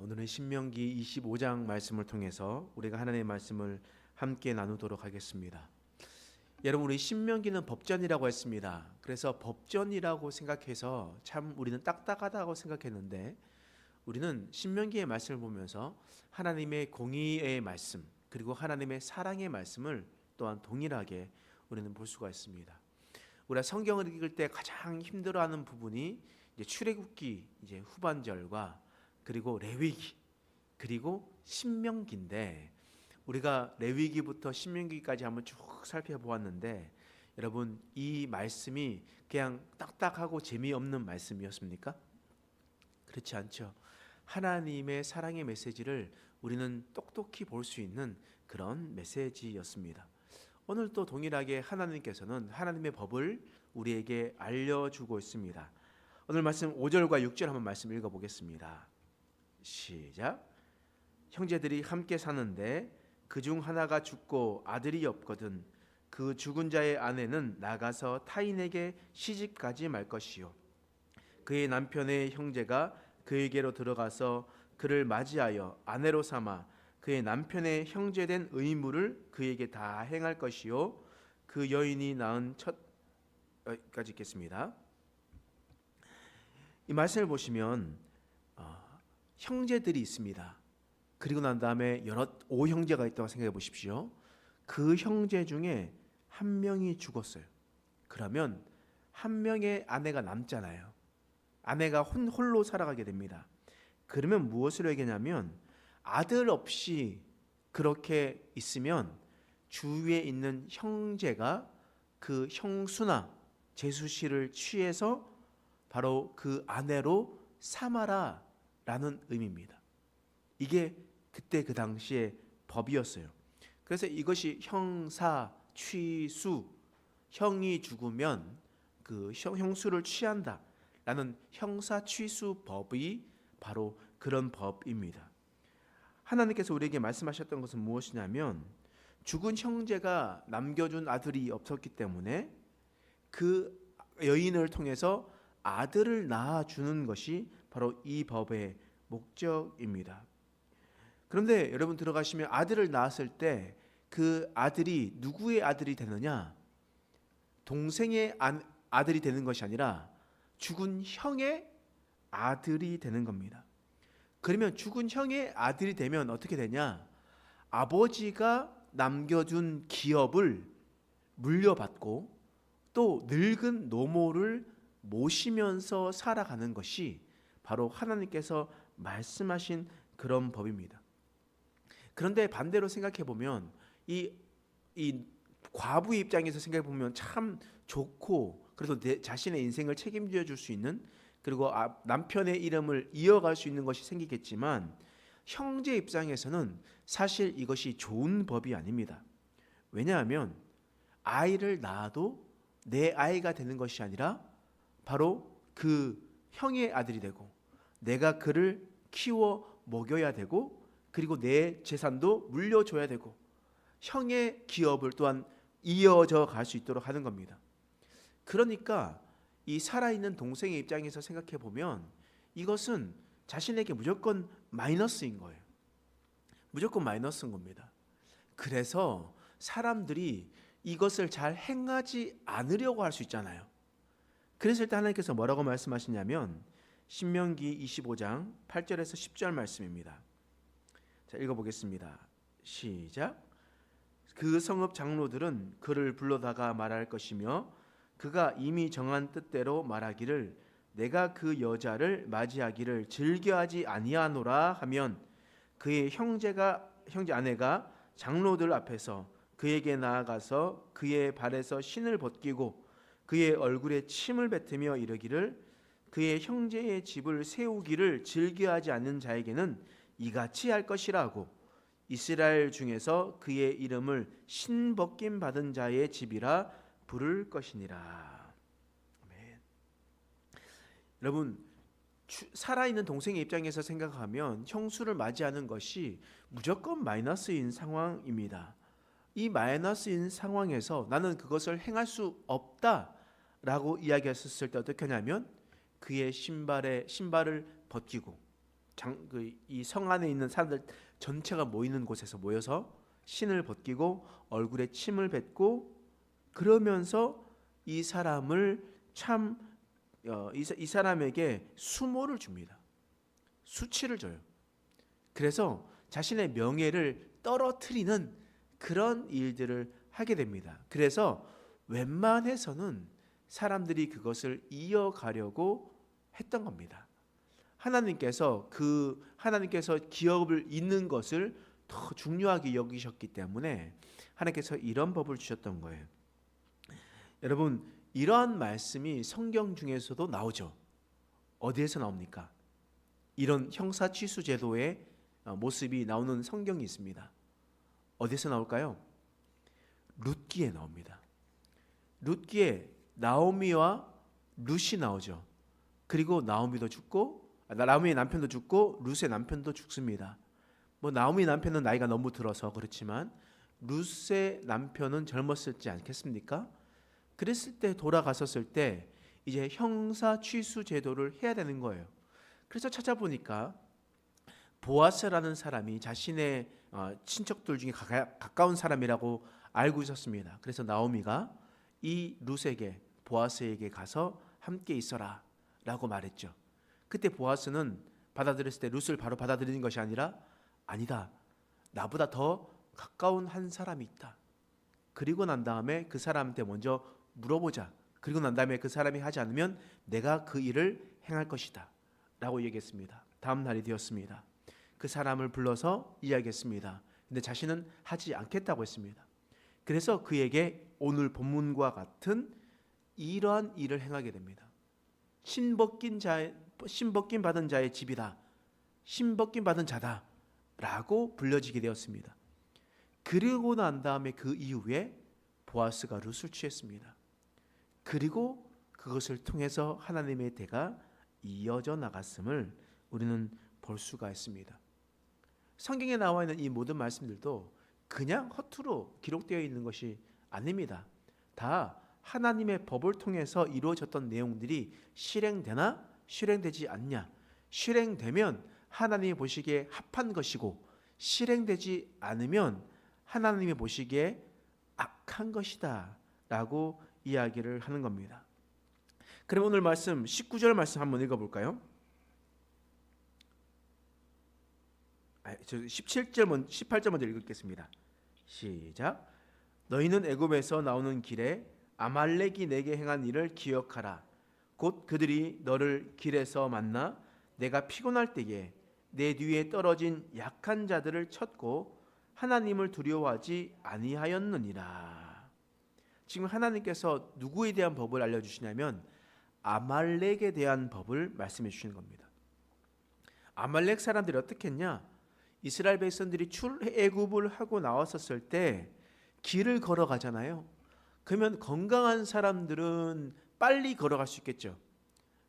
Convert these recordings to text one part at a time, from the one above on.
오늘은 신명기 25장 말씀을 통해서 우리가 하나님의 말씀을 함께 나누도록 하겠습니다. 여러분, 우리 신명기는 법전이라고 했습니다. 그래서 법전이라고 생각해서 참 우리는 딱딱하다고 생각했는데, 우리는 신명기의 말씀을 보면서 하나님의 공의의 말씀 그리고 하나님의 사랑의 말씀을 또한 동일하게 우리는 볼 수가 있습니다. 우리가 성경을 읽을 때 가장 힘들어하는 부분이 이제 출애굽기 이제 후반절과 그리고 레위기 그리고 신명기인데, 우리가 레위기부터 신명기까지 한번 쭉 살펴보았는데, 여러분, 이 말씀이 그냥 딱딱하고 재미없는 말씀이었습니까? 그렇지 않죠. 하나님의 사랑의 메시지를 우리는 똑똑히 볼 수 있는 그런 메시지였습니다. 오늘 또 동일하게 하나님께서는 하나님의 법을 우리에게 알려주고 있습니다. 오늘 말씀 5절과 6절 한번 말씀 읽어보겠습니다. 시작. 형제들이 함께 사는데 그중 하나가 죽고 아들이 없거든 그 죽은 자의 아내는 나가서 타인에게 시집가지 말 것이요, 그의 남편의 형제가 그에게로 들어가서 그를 맞이하여 아내로 삼아 그의 남편의 형제된 의무를 그에게 다 행할 것이요, 그 여인이 낳은 첫 여기까지 읽겠습니다. 이 말씀을 보시면 형제들이 있습니다. 그리고 난 다음에 여러 5형제가 있다고 생각해 보십시오. 그 형제 중에 한 명이 죽었어요. 그러면 한 명의 아내가 남잖아요. 아내가 홀로 살아가게 됩니다. 그러면 무엇을 얘기하냐면, 아들 없이 그렇게 있으면 주위에 있는 형제가 그 형수나 제수씨를 취해서 바로 그 아내로 삼아라 라는 의미입니다. 이게 그때 그 당시의 법이었어요. 그래서 이것이 형사 취수, 형이 죽으면 그 형수를 취한다 라는 형사 취수 법이 바로 그런 법입니다. 하나님께서 우리에게 말씀하셨던 것은 무엇이냐면, 죽은 형제가 남겨준 아들이 없었기 때문에 그 여인을 통해서 아들을 낳아주는 것이 바로 이 법의 목적입니다. 그런데 여러분 들어가시면 아들을 낳았을 때 그 아들이 누구의 아들이 되느냐? 동생의 아들이 되는 것이 아니라 죽은 형의 아들이 되는 겁니다. 그러면 죽은 형의 아들이 되면 어떻게 되냐? 아버지가 남겨준 기업을 물려받고 또 늙은 노모를 모시면서 살아가는 것이 바로 하나님께서 말씀하신 그런 법입니다. 그런데 반대로 생각해 보면 이 과부의 입장에서 생각해 보면 참 좋고, 그래도 내 자신의 인생을 책임져 줄 수 있는, 그리고 남편의 이름을 이어갈 수 있는 것이 생기겠지만, 형제 입장에서는 사실 이것이 좋은 법이 아닙니다. 왜냐하면 아이를 낳아도 내 아이가 되는 것이 아니라 바로 그 형의 아들이 되고, 내가 그를 키워 먹여야 되고, 그리고 내 재산도 물려줘야 되고, 형의 기업을 또한 이어져 갈 수 있도록 하는 겁니다. 그러니까 이 살아있는 동생의 입장에서 생각해 보면 이것은 자신에게 무조건 마이너스인 거예요. 무조건 마이너스인 겁니다. 그래서 사람들이 이것을 잘 행하지 않으려고 할 수 있잖아요. 그랬을 때 하나님께서 뭐라고 말씀하시냐면, 신명기 25장 8절에서 10절 말씀입니다. 자, 읽어보겠습니다. 시작. 그 성읍 장로들은 그를 불러다가 말할 것이며, 그가 이미 정한 뜻대로 말하기를 내가 그 여자를 맞이하기를 즐겨하지 아니하노라 하면, 그의 형제 아내가 장로들 앞에서 그에게 나아가서 그의 발에서 신을 벗기고 그의 얼굴에 침을 뱉으며 이르기를 그의 형제의 집을 세우기를 즐겨하지 않는 자에게는 이같이 할 것이라고, 이스라엘 중에서 그의 이름을 신벗김 받은 자의 집이라 부를 것이니라. 아멘. 여러분, 살아있는 동생의 입장에서 생각하면 형수를 맞이하는 것이 무조건 마이너스인 상황입니다. 이 마이너스인 상황에서 나는 그것을 행할 수 없다라고 이야기했을 때 어떻게 하냐면, 그의 신발을 벗기고 이 성 안에 있는 사람들 전체가 모이는 곳에서 모여서 신을 벗기고 얼굴에 침을 뱉고 그러면서 이 사람을 이 사람에게 수모를 줍니다. 수치를 줘요. 그래서 자신의 명예를 떨어뜨리는 그런 일들을 하게 됩니다. 그래서 웬만해서는 사람들이 그것을 이어가려고 했던 겁니다. 하나님께서 기업을 잇는 것을 더 중요하게 여기셨기 때문에 하나님께서 이런 법을 주셨던 거예요. 여러분, 이러한 말씀이 성경 중에서도 나오죠. 어디에서 나옵니까? 이런 형사취수 제도의 모습이 나오는 성경이 있습니다. 어디서 나올까요? 룻기에 나옵니다. 룻기에 나오미와 룻이 나오죠. 그리고 나오미도 죽고, 나오미의 남편도 죽고 룻의 남편도 죽습니다. 나오미 남편은 나이가 너무 들어서 그렇지만 룻의 남편은 젊었을지 않겠습니까? 그랬을 때 돌아갔었을 때 이제 형사 취수 제도를 해야 되는 거예요. 그래서 찾아보니까 보아스라는 사람이 자신의 친척들 중에 가까운 사람이라고 알고 있었습니다. 그래서 나오미가 이 룻에게, 보아스에게 가서 함께 있어라 라고 말했죠. 그때 보아스는 받아들였을 때 룻을 바로 받아들이는 것이 아니라, 아니다, 나보다 더 가까운 한 사람이 있다. 그리고 난 다음에 그 사람한테 먼저 물어보자. 그리고 난 다음에 그 사람이 하지 않으면 내가 그 일을 행할 것이다 라고 얘기했습니다. 다음 날이 되었습니다. 그 사람을 불러서 이야기했습니다. 근데 자신은 하지 않겠다고 했습니다. 그래서 그에게 오늘 본문과 같은 이러한 일을 행하게 됩니다. 신벗긴 받은 자의 집이다, 신벗긴 받은 자다 라고 불려지게 되었습니다. 그리고 난 다음에 그 이후에 보아스가 룻을 취했습니다. 그리고 그것을 통해서 하나님의 대가 이어져 나갔음을 우리는 볼 수가 있습니다. 성경에 나와 있는 이 모든 말씀들도 그냥 허투루 기록되어 있는 것이 아닙니다. 다 하나님의 법을 통해서 이루어졌던 내용들이 실행되나 실행되지 않냐, 실행되면 하나님이 보시기에 합한 것이고 실행되지 않으면 하나님이 보시기에 악한 것이다 라고 이야기를 하는 겁니다. 그럼 오늘 말씀 19절 말씀 한번 읽어볼까요? 18절 먼저 읽겠습니다. 시작. 너희는 애굽에서 나오는 길에 아말렉이 내게 행한 일을 기억하라. 곧 그들이 너를 길에서 만나 내가 피곤할 때에 내 뒤에 떨어진 약한 자들을 쳤고 하나님을 두려워하지 아니하였느니라. 지금 하나님께서 누구에 대한 법을 알려주시냐면 아말렉에 대한 법을 말씀해 주시는 겁니다. 아말렉 사람들이 어떻게 했냐? 이스라엘 백성들이 출애굽을 하고 나왔었을 때 길을 걸어가잖아요. 그러면 건강한 사람들은 빨리 걸어갈 수 있겠죠.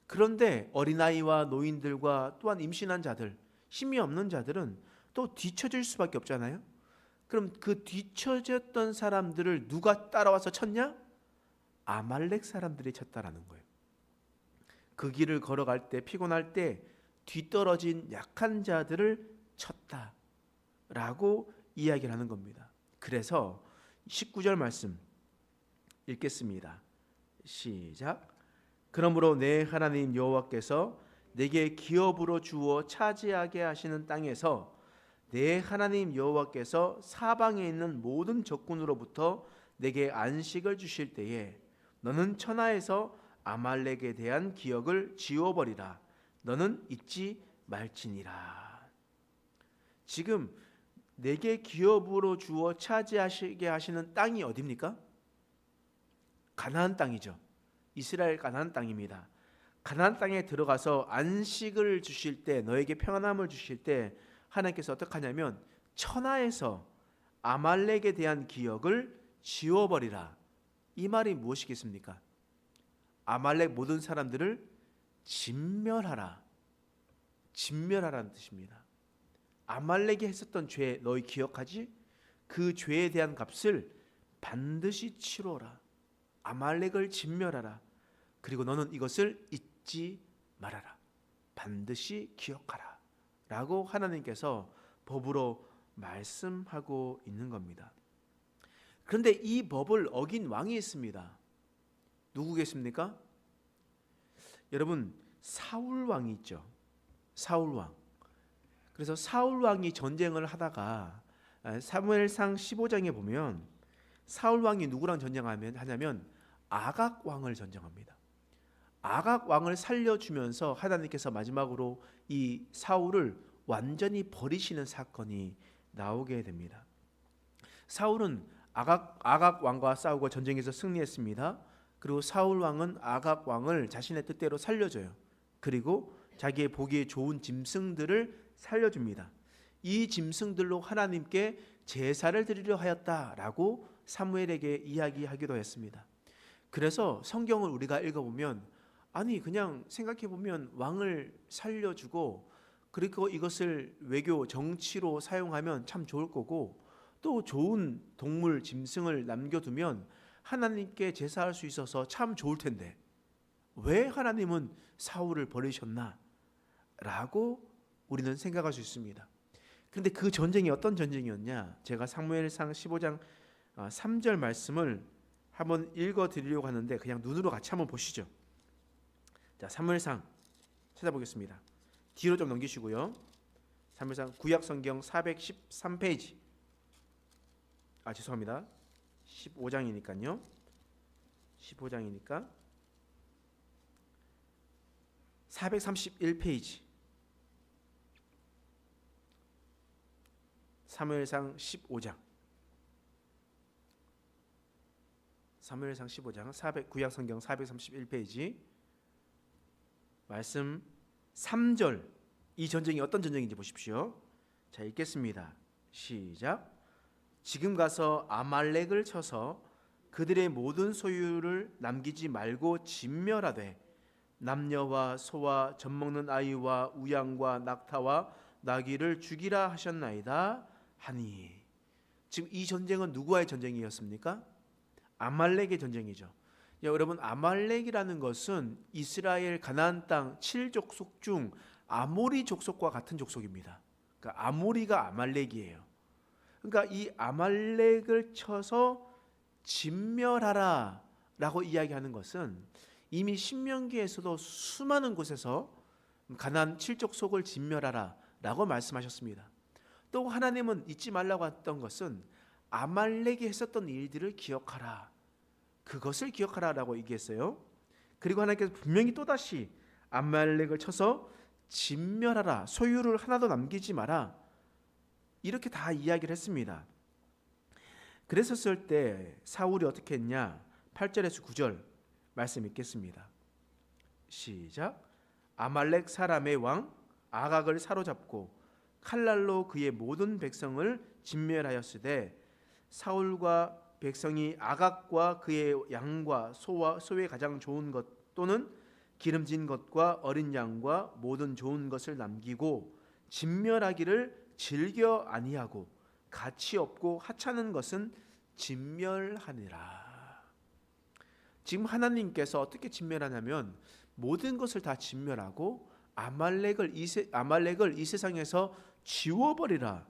그런데 어린아이와 노인들과 또한 임신한 자들, 힘이 없는 자들은 또 뒤처질 수밖에 없잖아요. 그럼 그 뒤처졌던 사람들을 누가 따라와서 쳤냐? 아말렉 사람들이 쳤다라는 거예요. 그 길을 걸어갈 때, 피곤할 때 뒤떨어진 약한 자들을 쳤다라고 이야기를 하는 겁니다. 그래서 19절 말씀 읽겠습니다. 시작. 그러므로 내 하나님 여호와께서 내게 기업으로 주어 차지하게 하시는 땅에서 내 하나님 여호와께서 사방에 있는 모든 적군으로부터 내게 안식을 주실 때에 너는 천하에서 아말렉에 대한 기억을 지워버리라. 너는 잊지 말지니라. 지금 내게 기업으로 주어 차지하시게 하시는 땅이 어디입니까? 가나안 땅이죠. 이스라엘 가나안 땅입니다. 가나안 땅에 들어가서 안식을 주실 때, 너에게 평안함을 주실 때 하나님께서 어떻게 하냐면 천하에서 아말렉에 대한 기억을 지워버리라. 이 말이 무엇이겠습니까? 아말렉 모든 사람들을 진멸하라. 진멸하라는 뜻입니다. 아말렉이 했었던 죄 너희 기억하지? 그 죄에 대한 값을 반드시 치러라. 아말렉을 진멸하라. 그리고 너는 이것을 잊지 말아라. 반드시 기억하라 라고 하나님께서 법으로 말씀하고 있는 겁니다. 그런데 이 법을 어긴 왕이 있습니다. 누구겠습니까? 여러분, 사울 왕이 있죠. 사울 왕. 그래서 사울 왕이 전쟁을 하다가 사무엘상 15장에 보면 사울 왕이 누구랑 전쟁하냐면 아각 왕을 전쟁합니다. 아각 왕을 살려주면서 하나님께서 마지막으로 이 사울을 완전히 버리시는 사건이 나오게 됩니다. 사울은 아각 왕과 싸우고 전쟁에서 승리했습니다. 그리고 사울 왕은 아각 왕을 자신의 뜻대로 살려줘요. 그리고 자기의 보기에 좋은 짐승들을 살려줍니다. 이 짐승들로 하나님께 제사를 드리려 하였다라고 사무엘에게 이야기하기도 했습니다. 그래서 성경을 우리가 읽어보면 아니 그냥 생각해보면 왕을 살려주고 그리고 이것을 외교 정치로 사용하면 참 좋을 거고 또 좋은 동물 짐승을 남겨두면 하나님께 제사할 수 있어서 참 좋을 텐데 왜 하나님은 사울을 버리셨나? 라고 우리는 생각할 수 있습니다. 그런데 그 전쟁이 어떤 전쟁이었냐? 제가 사무엘상 15장 3절 말씀을 한번 읽어드리려고 하는데 그냥 눈으로 같이 한번 보시죠. 자, 사무엘상 찾아보겠습니다. 뒤로 좀 넘기시고요. 사무엘상 구약성경 413페이지. 죄송합니다. 15장이니까요. 15장이니까 431페이지. 사무엘상 15장. 사무엘상 15장 구약성경 431페이지. 말씀 3절. 이 전쟁이 어떤 전쟁인지 보십시오. 자, 읽겠습니다. 시작. 지금 가서 아말렉을 쳐서 그들의 모든 소유를 남기지 말고 진멸하되 남녀와 소와 젖먹는 아이와 우양과 낙타와 나귀를 죽이라 하셨나이다 하니. 지금 이 전쟁은 누구와의 전쟁이었습니까? 아말렉의 전쟁이죠. 여러분, 아말렉이라는 것은 이스라엘 가나안 땅 7족속 중 아모리 족속과 같은 족속입니다. 그러니까 아모리가 아말렉이에요. 그러니까 이 아말렉을 쳐서 진멸하라 라고 이야기하는 것은 이미 신명기에서도 수많은 곳에서 가나안 7족속을 진멸하라 라고 말씀하셨습니다. 또 하나님은 잊지 말라고 했던 것은 아말렉이 했었던 일들을 기억하라, 그것을 기억하라라고 얘기했어요. 그리고 하나님께서 분명히 또다시 아말렉을 쳐서 진멸하라, 소유를 하나도 남기지 마라, 이렇게 다 이야기를 했습니다. 그랬었을 때 사울이 어떻게 했냐? 8절에서 9절 말씀 읽겠습니다. 시작. 아말렉 사람의 왕 아각을 사로잡고 칼날로 그의 모든 백성을 진멸하였으되 사울과 백성이 아각과 그의 양과 소의 가장 좋은 것 또는 기름진 것과 어린 양과 모든 좋은 것을 남기고 진멸하기를 즐겨 아니하고 가치 없고 하찮은 것은 진멸하니라. 지금 하나님께서 어떻게 진멸하냐면 모든 것을 다 진멸하고 아말렉을 이 세상에서 지워버리라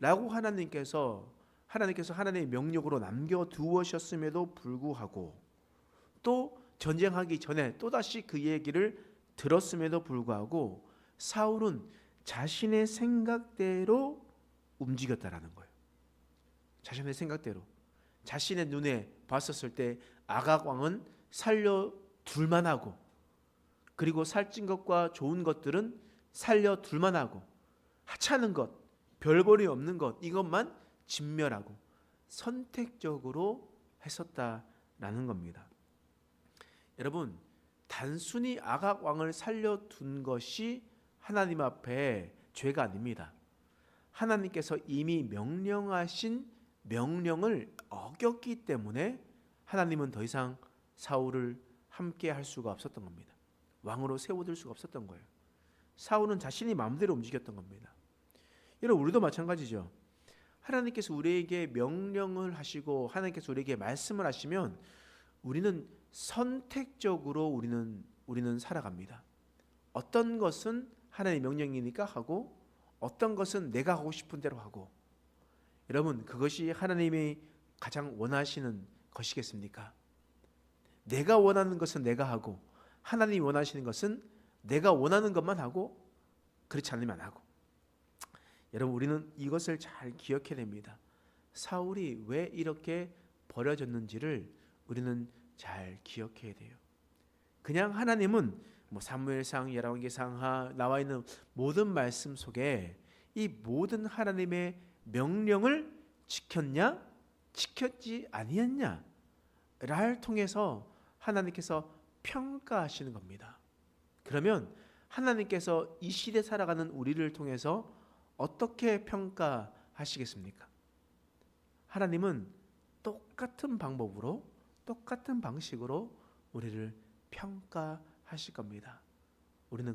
라고 하나님께서 하나님의 명령으로 남겨두으셨음에도 불구하고 또 전쟁하기 전에 또다시 그 얘기를 들었음에도 불구하고 사울은 자신의 생각대로 움직였다라는 거예요. 자신의 생각대로. 자신의 눈에 봤었을 때 아각 왕은 살려둘만 하고 그리고 살찐 것과 좋은 것들은 살려둘만 하고 하찮은 것, 별볼이 없는 것, 이것만 진멸하고 선택적으로 했었다라는 겁니다. 여러분, 단순히 아각 왕을 살려둔 것이 하나님 앞에 죄가 아닙니다. 하나님께서 이미 명령하신 명령을 어겼기 때문에 하나님은 더 이상 사울을 함께 할 수가 없었던 겁니다. 왕으로 세워둘 수가 없었던 거예요. 사울은 자신이 마음대로 움직였던 겁니다. 여러분, 우리도 마찬가지죠. 하나님께서 우리에게 명령을 하시고 하나님께서 우리에게 말씀을 하시면 우리는 선택적으로 우리는 살아갑니다. 어떤 것은 하나님의 명령이니까 하고 어떤 것은 내가 하고 싶은 대로 하고, 여러분 그것이 하나님이 가장 원하시는 것이겠습니까? 내가 원하는 것은 내가 하고 하나님이 원하시는 것은 내가 원하는 것만 하고 그렇지 않으면 안 하고. 여러분 우리는 이것을 잘 기억해야 됩니다. 사울이 왜 이렇게 버려졌는지를 우리는 잘 기억해야 돼요. 그냥 하나님은 사무엘상, 열왕기상 나와 있는 모든 말씀 속에 이 모든 하나님의 명령을 지켰냐, 지켰지 아니었냐를 통해서 하나님께서 평가하시는 겁니다. 그러면 하나님께서 이 시대 살아가는 우리를 통해서 어떻게 평가하시겠습니까? 하나님은 똑같은 방법으로, 똑같은 방식으로 우리를 평가하실 겁니다. 우리는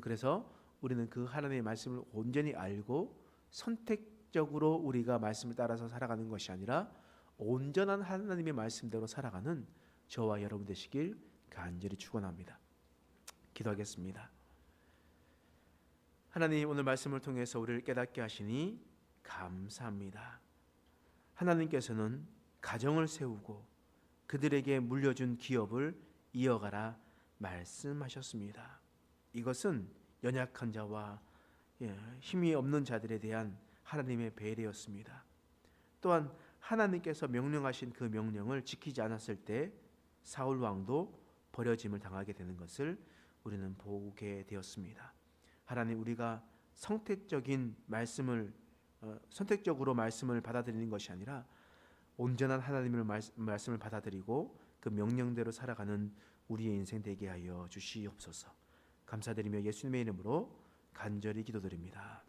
그 하나님의 말씀을 온전히 알고 선택적으로 우리가 말씀을 따라서 살아가는 것이 아니라 온전한 하나님의 말씀대로 살아가는 저와 여러분 되시길 간절히 축원합니다. 기도하겠습니다. 하나님, 오늘 말씀을 통해서 우리를 깨닫게 하시니 감사합니다. 하나님께서는 가정을 세우고 그들에게 물려준 기업을 이어가라 말씀하셨습니다. 이것은 연약한 자와 힘이 없는 자들에 대한 하나님의 배려였습니다. 또한 하나님께서 명령하신 그 명령을 지키지 않았을 때 사울 왕도 버려짐을 당하게 되는 것을 우리는 보게 되었습니다. 하나님, 우리가 선택적으로 말씀을 받아들이는 것이 아니라 온전한 하나님의 말씀을 받아들이고 그 명령대로 살아가는 우리의 인생 되게 하여 주시옵소서. 감사드리며 예수님의 이름으로 간절히 기도드립니다.